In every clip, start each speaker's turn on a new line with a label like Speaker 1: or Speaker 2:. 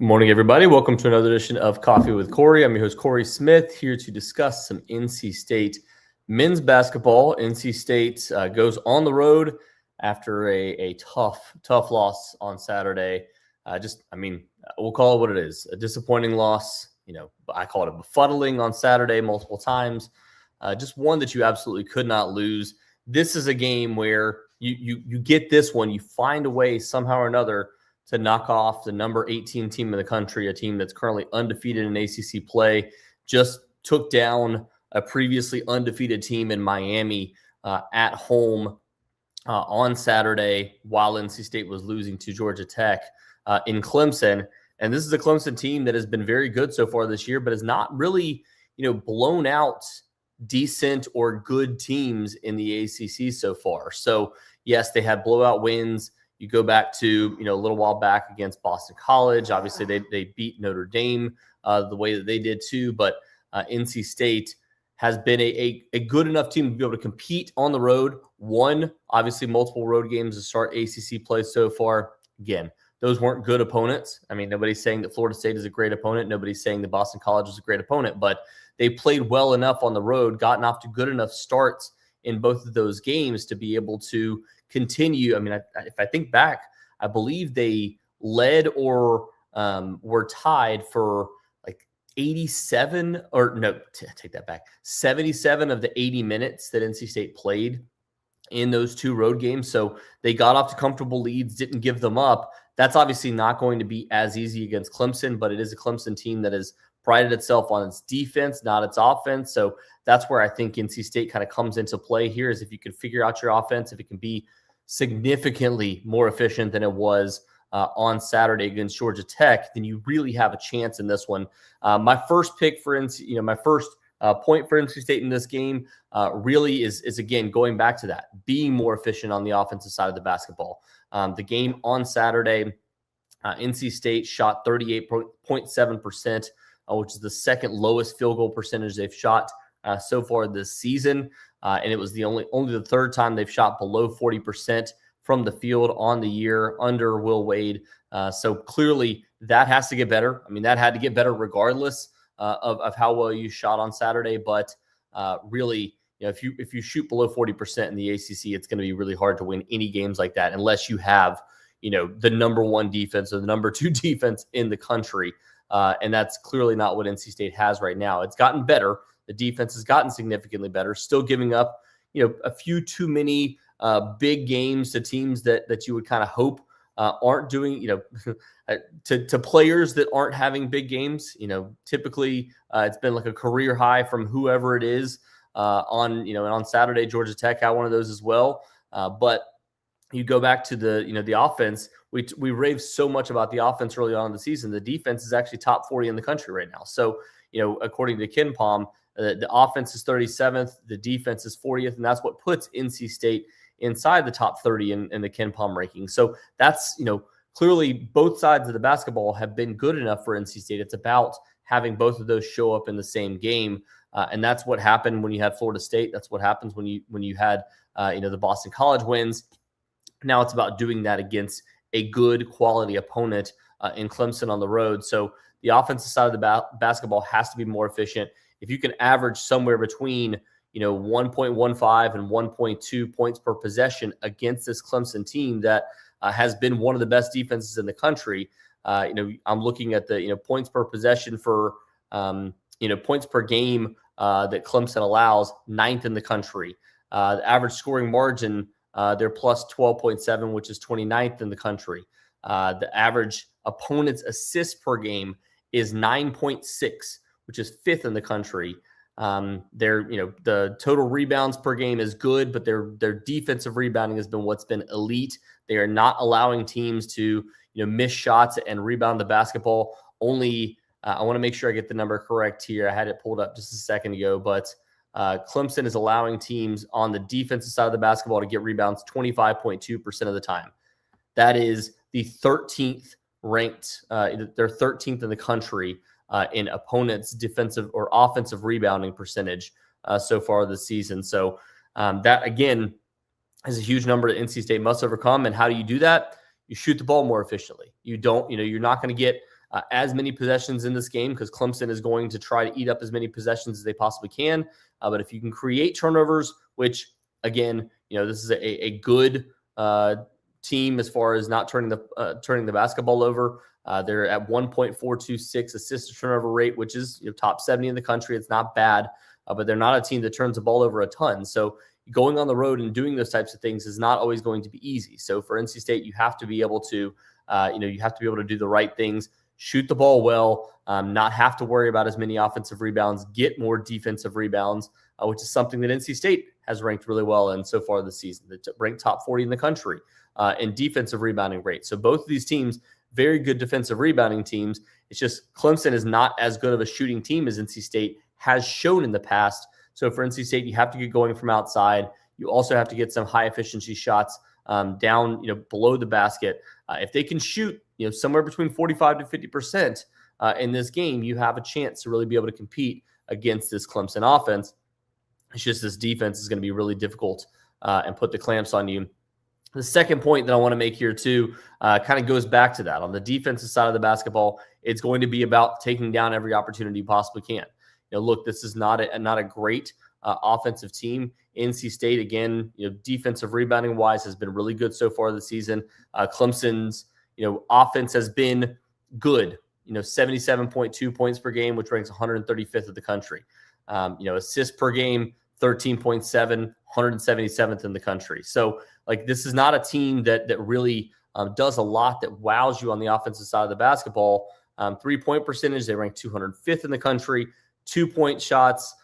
Speaker 1: Good morning, everybody. Welcome to another edition of Coffee with Cory. I'm your host, Cory Smith, here to discuss some NC State men's basketball. NC State goes on the road after a tough loss on Saturday. We'll call it what it is, a disappointing loss. I call it a befuddling on Saturday multiple times. Just one that you absolutely could not lose. This is a game where you get this one, you find a way somehow or another to knock off the number 18 team in the country, a team that's currently undefeated in ACC play, just took down a previously undefeated team in Miami at home on Saturday while NC State was losing to Georgia Tech in Clemson. And this is a Clemson team that has been very good so far this year, but has not really, blown out decent or good teams in the ACC so far. So, yes, they had blowout wins. You go back to, a little while back against Boston College. Obviously, they beat Notre Dame the way that they did too. But NC State has been a good enough team to be able to compete on the road. Won, obviously, multiple road games to start ACC play so far. Again, those weren't good opponents. I mean, nobody's saying that Florida State is a great opponent. Nobody's saying that Boston College is a great opponent. But they played well enough on the road, gotten off to good enough starts in both of those games to be able to continue. I mean, if I think back, I believe they led or were tied for like 87 or no, take that back, 77 of the 80 minutes that NC State played in those two road games. So they got off to comfortable leads, didn't give them up. That's obviously not going to be as easy against Clemson, but it is a Clemson team that has prided itself on its defense, not its offense. So that's where I think NC State kind of comes into play here, is if you can figure out your offense, if it can be significantly more efficient than it was on Saturday against Georgia Tech, then you really have a chance in this one. My first pick for NC, my first point for NC State in this game really is again going back to that, being more efficient on the offensive side of the basketball. The game on Saturday, NC State shot 38.7%, which is the second lowest field goal percentage they've shot so far this season. And it was only the third time they've shot below 40% from the field on the year under Will Wade. So clearly that has to get better. I mean, that had to get better regardless of how well you shot on Saturday. But really, if you shoot below 40% in the ACC, it's going to be really hard to win any games like that unless you have, the number one defense or the number two defense in the country. And that's clearly not what NC State has right now. It's gotten better. The defense has gotten significantly better, still giving up, a few too many big games to teams that you would kind of hope aren't doing, to players that aren't having big games. Typically it's been like a career high from whoever it is on Saturday. Georgia Tech had one of those as well. But you go back to the offense. We raved so much about the offense early on in the season. The defense is actually top 40 in the country right now. So, according to KenPom, the offense is 37th, the defense is 40th, and that's what puts NC State inside the top 30 in the KenPom ranking. So that's, clearly both sides of the basketball have been good enough for NC State. It's about having both of those show up in the same game. And that's what happened when you had Florida State. That's what happens when you had, the Boston College wins. Now it's about doing that against a good quality opponent in Clemson on the road. So the offensive side of the basketball has to be more efficient. If you can average somewhere between, 1.15 and 1.2 points per possession against this Clemson team that has been one of the best defenses in the country, I'm looking at the, points per possession for, points per game that Clemson allows, 9th in the country. The average scoring margin, they're plus 12.7, which is 29th in the country. The average opponent's assists per game is 9.6, which is 5th in the country. The total rebounds per game is good, but their defensive rebounding has been what's been elite. They are not allowing teams to, miss shots and rebound the basketball. Only, I want to make sure I get the number correct here. I had it pulled up just a second ago, but Clemson is allowing teams on the defensive side of the basketball to get rebounds 25.2% of the time. That is the 13th ranked. They're 13th in the country in opponents' defensive or offensive rebounding percentage so far this season. So that, again, is a huge number that NC State must overcome. And how do you do that? You shoot the ball more efficiently. You don't, you're not going to get as many possessions in this game because Clemson is going to try to eat up as many possessions as they possibly can. But if you can create turnovers, which again, this is a good team as far as not turning the basketball over. They're at 1.426 assist to turnover rate, which is top 70 in the country. It's not bad, but they're not a team that turns the ball over a ton. So going on the road and doing those types of things is not always going to be easy. So for NC State, you have to be able to, do the right things, shoot the ball well, not have to worry about as many offensive rebounds, get more defensive rebounds, which is something that NC State has ranked really well in so far this season. They ranked top 40 in the country in defensive rebounding rate. So both of these teams, very good defensive rebounding teams. It's just Clemson is not as good of a shooting team as NC State has shown in the past. So for NC State, you have to get going from outside. You also have to get some high efficiency shots down, below the basket. If they can shoot, somewhere between 45 to 50% in this game, you have a chance to really be able to compete against this Clemson offense. It's just this defense is going to be really difficult and put the clamps on you. The second point that I want to make here too kind of goes back to that. On the defensive side of the basketball, it's going to be about taking down every opportunity you possibly can. Look, this is not a great offensive team. NC State, again, defensive rebounding wise has been really good so far this season. Clemson's, offense has been good. 77.2 points per game, which ranks 135th of the country. Assists per game, 13.7, 177th in the country. So, this is not a team that really does a lot that wows you on the offensive side of the basketball. 3-point percentage, they rank 205th in the country. 2-point shots,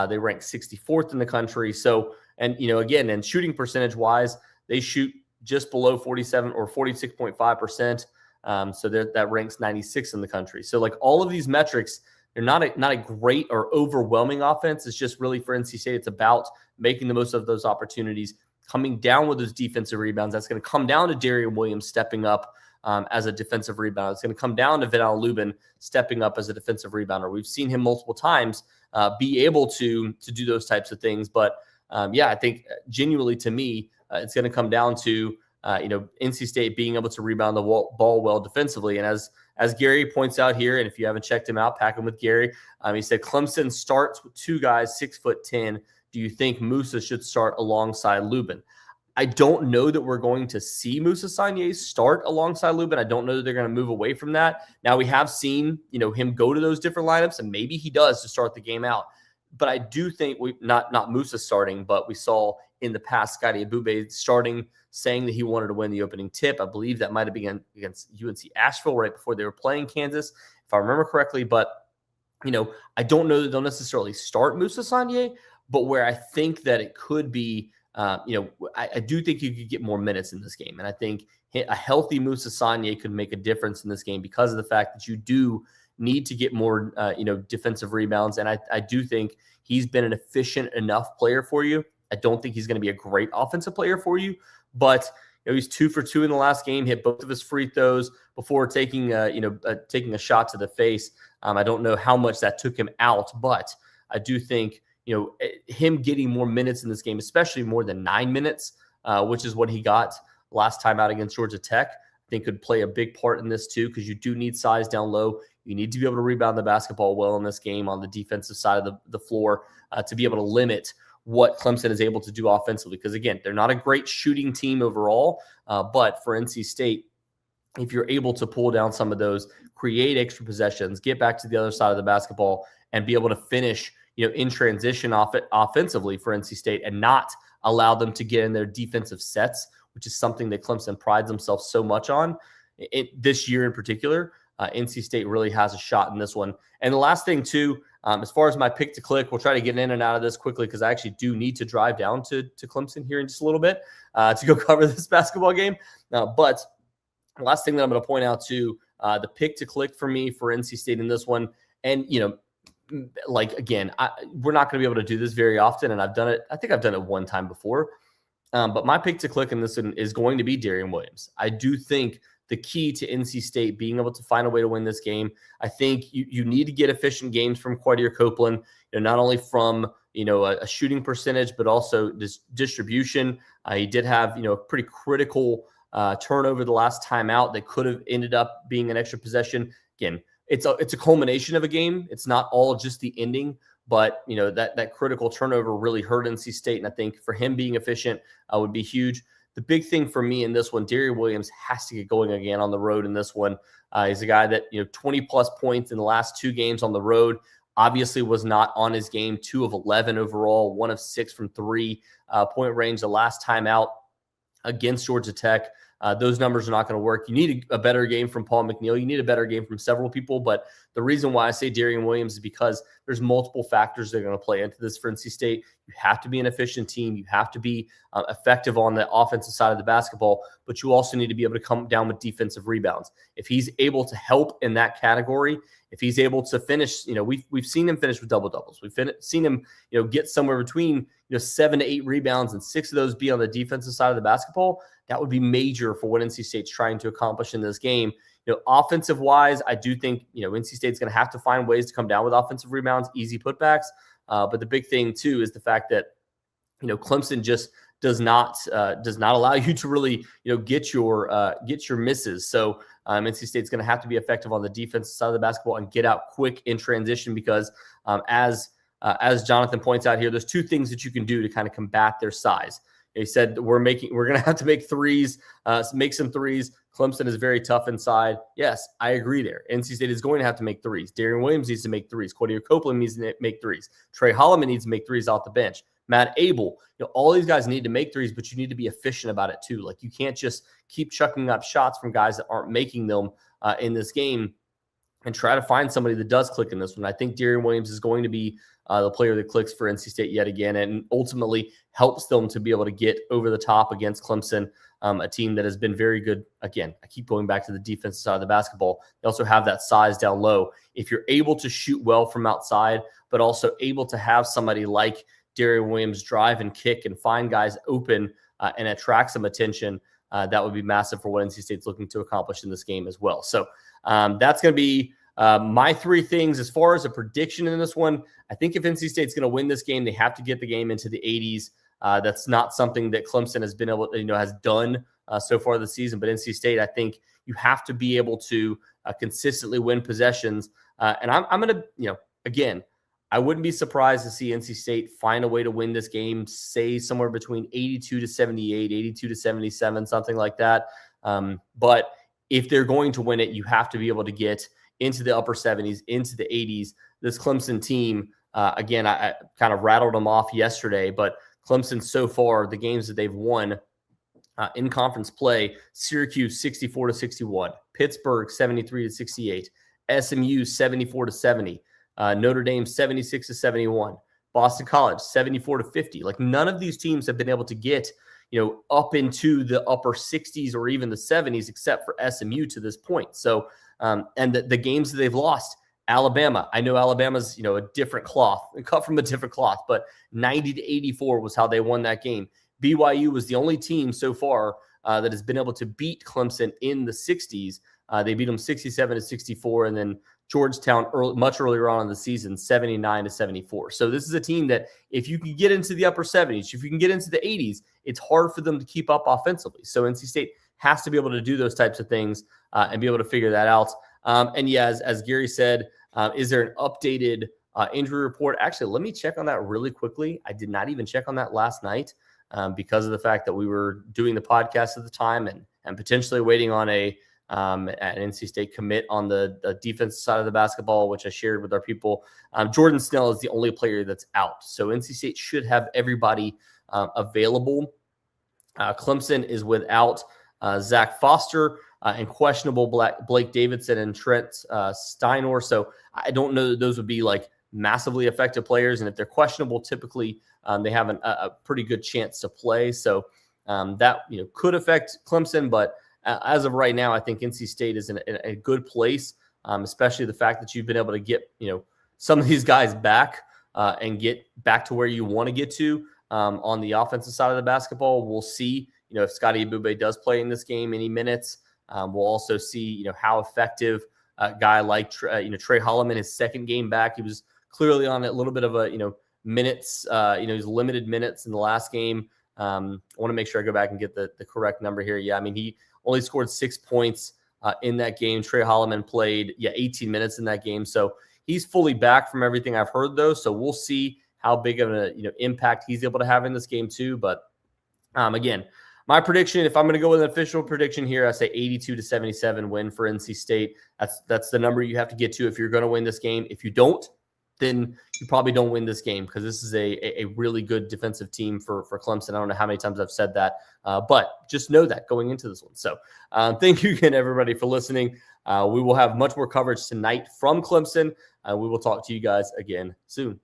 Speaker 1: they rank 64th in the country. So, and again, and shooting percentage wise, they shoot just below 47 or 46.5%. So that ranks 96th in the country. So all of these metrics, they're not a great or overwhelming offense. It's just really for NC State, it's about making the most of those opportunities, coming down with those defensive rebounds. That's going to come down to Darian Williams stepping up as a defensive rebounder. It's going to come down to Vidal Lubin stepping up as a defensive rebounder. We've seen him multiple times be able to do those types of things. But I think genuinely to me, it's going to come down to NC State being able to rebound the ball well defensively. And as Gary points out here, and if you haven't checked him out, Packing with Gary, he said Clemson starts with two guys 6'10". Do you think Musa should start alongside Lubin? I don't know that we're going to see Musa Sanye start alongside Lubin. I don't know that they're going to move away from that. Now, we have seen, him go to those different lineups, and maybe he does to start the game out. But I do think not Musa starting, but we saw in the past Scotty Abube starting, saying that he wanted to win the opening tip. I believe that might have been against UNC Asheville right before they were playing Kansas, if I remember correctly. But, I don't know that they'll necessarily start Musa Sanye, but where I think that it could be, I do think you could get more minutes in this game. And I think a healthy Musa Sanye could make a difference in this game because of the fact that you do need to get more, defensive rebounds. And I do think he's been an efficient enough player for you. I don't think he's going to be a great offensive player for you, but he's 2 for 2 in the last game, hit both of his free throws before taking a shot to the face. I don't know how much that took him out, but I do think, him getting more minutes in this game, especially more than 9 minutes, which is what he got last time out against Georgia Tech, I think could play a big part in this too, because you do need size down low. You need to be able to rebound the basketball well in this game on the defensive side of the floor to be able to limit what Clemson is able to do offensively. Because again, they're not a great shooting team overall, but for NC State, if you're able to pull down some of those, create extra possessions, get back to the other side of the basketball, and be able to finish in transition offensively for NC State and not allow them to get in their defensive sets, which is something that Clemson prides themselves so much on this year in particular. NC State really has a shot in this one. And the last thing too, as far as my pick to click, we'll try to get in and out of this quickly because I actually do need to drive down to Clemson here in just a little bit to go cover this basketball game. But the last thing that I'm going to point out too, the pick to click for me for NC State in this one, and again, we're not going to be able to do this very often, and I've done it. I think I've done it one time before, but my pick to click in this one is going to be Darian Williams. I do think the key to NC State being able to find a way to win this game, I think you need to get efficient games from Quadir Copeland, not only from a shooting percentage, but also this distribution. He did have a pretty critical turnover the last time out that could have ended up being an extra possession. Again, it's a culmination of a game. It's not all just the ending, but that critical turnover really hurt NC State, and I think for him being efficient would be huge. The big thing for me in this one, Darian Williams has to get going again on the road in this one. He's a guy that 20 plus points in the last 2 games on the road. Obviously was not on his game. 2 of 11 overall, 1 of 6 from 3-point range the last time out against Georgia Tech. Those numbers are not going to work. You need a better game from Paul McNeil. You need a better game from several people. But the reason why I say Darian Williams is because there's multiple factors that are going to play into this for NC State. You have to be an efficient team. You have to be effective on the offensive side of the basketball, but you also need to be able to come down with defensive rebounds. If he's able to help in that category, if he's able to finish, we've seen him finish with double doubles. We've seen him, get somewhere between 7 to 8 rebounds and 6 of those be on the defensive side of the basketball. That would be major for what NC State's trying to accomplish in this game. Offensive wise, I do think NC State's going to have to find ways to come down with offensive rebounds, easy putbacks. But the big thing too is the fact that Clemson just does not allow you to really get your misses. So NC State's going to have to be effective on the defensive side of the basketball and get out quick in transition because as Jonathan points out here, there's 2 things that you can do to kind of combat their size. He said we're going to have to make threes, make some threes. Clemson is very tough inside. Yes, I agree there. NC State is going to have to make threes. Darian Williams needs to make threes. Cordier Copeland needs to make threes. Trey Holloman needs to make threes off the bench. Matt Abel, all these guys need to make threes, but you need to be efficient about it too. Like you can't just keep chucking up shots from guys that aren't making them in this game and try to find somebody that does click in this one. I think Darian Williams is going to be the player that clicks for NC State yet again and ultimately helps them to be able to get over the top against Clemson, a team that has been very good. Again, I keep going back to the defensive side of the basketball. They also have that size down low. If you're able to shoot well from outside, but also able to have somebody like Darian Williams drive and kick and find guys open and attract some attention, that would be massive for what NC State's looking to accomplish in this game as well. So that's going to be my 3 things. As far as a prediction in this one, I think if NC State's going to win this game, they have to get the game into the 80s. That's not something that Clemson has been able to, has done so far this season. But NC State, I think you have to be able to consistently win possessions. And I'm going to, again, I wouldn't be surprised to see NC State find a way to win this game, say somewhere between 82 to 78, 82 to 77, something like that. But if they're going to win it, you have to be able to get into the upper 70s, into the 80s. This Clemson team, again, I kind of rattled them off yesterday, but Clemson so far, the games that they've won in conference play, Syracuse 64 to 61, Pittsburgh 73 to 68, SMU 74 to 70, Notre Dame 76 to 71, Boston College 74 to 50. Like none of these teams have been able to get up into the upper 60s or even the 70s, except for SMU to this point. So, and the games that they've lost, Alabama, I know Alabama's, a different cloth, cut from a different cloth, but 90 to 84 was how they won that game. BYU was the only team so far that has been able to beat Clemson in the 60s. They beat them 67 to 64, and then Georgetown much earlier on in the season, 79 to 74. So this is a team that if you can get into the upper 70s, if you can get into the 80s, it's hard for them to keep up offensively. So NC State has to be able to do those types of things and be able to figure that out. And yeah, as Gary said, is there an updated injury report? Actually, let me check on that really quickly. I did not even check on that last night because of the fact that we were doing the podcast at the time and potentially waiting on an NC State commit on the defensive side of the basketball, which I shared with our people. Jordan Snell is the only player that's out. So NC State should have everybody available. Clemson is without Zach Foster and questionable Blake Davidson and Trent Steinor. So I don't know that those would be like massively effective players. And if they're questionable, typically they have a pretty good chance to play. So that could affect Clemson. But as of right now, I think NC State is in a good place, especially the fact that you've been able to get some of these guys back and get back to where you want to get to on the offensive side of the basketball. We'll see if Scotty Ebube does play in this game any minutes. We'll also see how effective a guy like Trey Holloman, his second game back. He was clearly on a little bit of a minutes. He's limited minutes in the last game. I want to make sure I go back and get the correct number here. Yeah, I mean he only scored 6 points in that game. Trey Holloman played 18 minutes in that game, so he's fully back from everything I've heard, though. So we'll see how big of an impact he's able to have in this game too. But again, my prediction, if I'm going to go with an official prediction here, I say 82-77 win for NC State. That's the number you have to get to if you're going to win this game. If you don't, then you probably don't win this game, because this is a really good defensive team for Clemson. I don't know how many times I've said that, but just know that going into this one. So thank you again, everybody, for listening. We will have much more coverage tonight from Clemson. We will talk to you guys again soon.